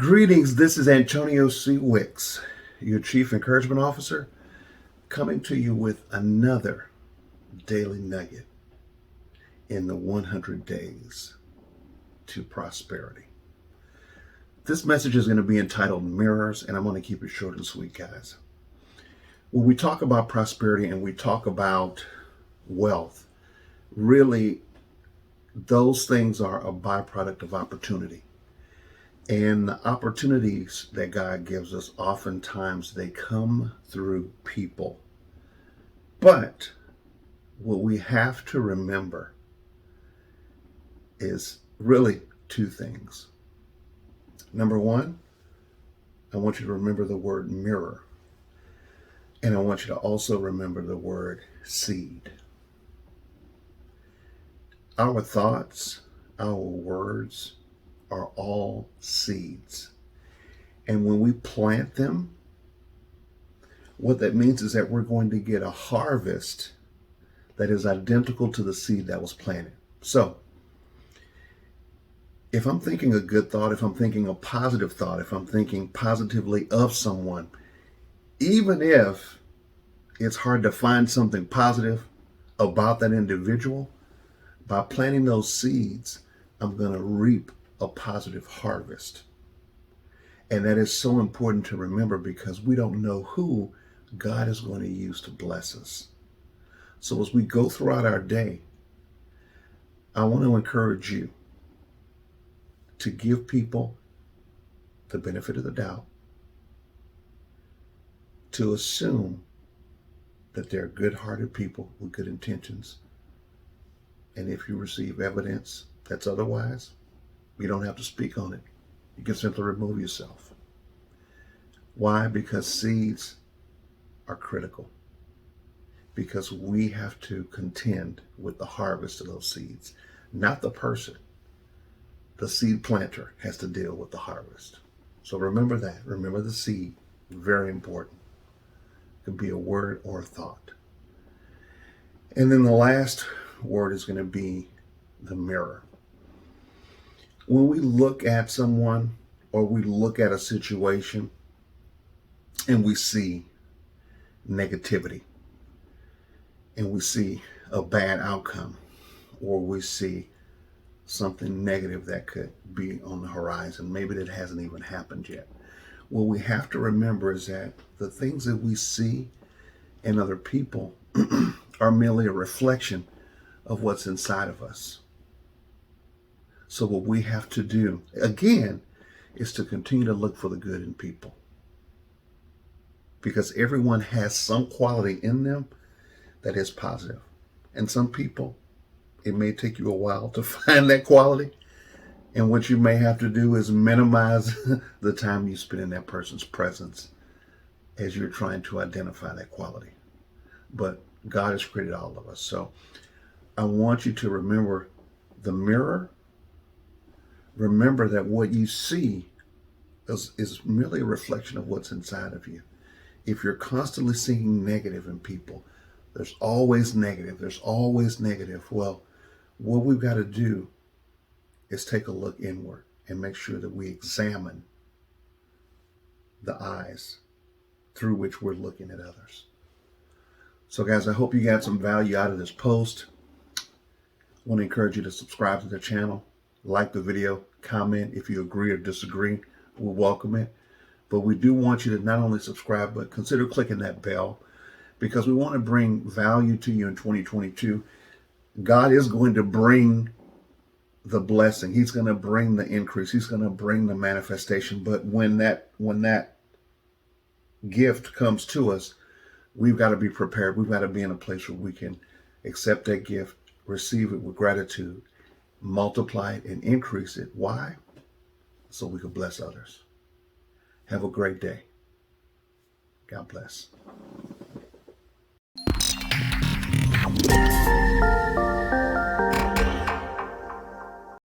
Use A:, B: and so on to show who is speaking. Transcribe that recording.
A: Greetings, this is Antonio C. Wicks, your Chief Encouragement Officer, coming to you with another daily nugget in the 100 Days to Prosperity. This message is going to be entitled Mirrors, and I'm going to keep it short and sweet, guys. When we talk about prosperity and we talk about wealth, really, those things are a byproduct of opportunity. And the opportunities that God gives us, oftentimes they come through people. But what we have to remember is really two things. Number one, I want you to remember the word mirror. And I want you to also remember the word seed. Our thoughts, our words, are all seeds. And when we plant them, what that means is that we're going to get a harvest that is identical to the seed that was planted. So, if I'm thinking a good thought, if I'm thinking a positive thought, if I'm thinking positively of someone, even if it's hard to find something positive about that individual, by planting those seeds, I'm going to reap a positive harvest. And that is so important to remember because we don't know who God is going to use to bless us. So as we go throughout our day, I want to encourage you to give people the benefit of the doubt, to assume that they're good-hearted people with good intentions. And if you receive evidence that's otherwise, you don't have to speak on it. You can simply remove yourself. Why? Because seeds are critical. Because we have to contend with the harvest of those seeds. Not the person. The seed planter has to deal with the harvest. So remember that. Remember the seed. Very important. It could be a word or a thought. And then the last word is going to be the mirror. When we look at someone or we look at a situation and we see negativity and we see a bad outcome or we see something negative that could be on the horizon, maybe that hasn't even happened yet. What we have to remember is that the things that we see in other people are merely a reflection of what's inside of us. So what we have to do, again, is to continue to look for the good in people. Because everyone has some quality in them that is positive. And some people, it may take you a while to find that quality. And what you may have to do is minimize the time you spend in that person's presence as you're trying to identify that quality. But God has created all of us. So I want you to remember the mirror. Remember that what you see is merely a reflection of what's inside of you. If you're constantly seeing negative in people, there's always negative. Well, what we've got to do is take a look inward and make sure that we examine the eyes through which we're looking at others. So guys, I hope you got some value out of this post. I want to encourage you to subscribe to the channel. Like the video, comment if you agree or disagree. We'll welcome it. But we do want you to not only subscribe, but consider clicking that bell because we want to bring value to you in 2022. God is going to bring the blessing. He's going to bring the increase. He's going to bring the manifestation. But when that gift comes to us, we've got to be prepared. We've got to be in a place where we can accept that gift, receive it with gratitude, multiply it and increase it. Why? So we can bless others. Have a great day. God bless.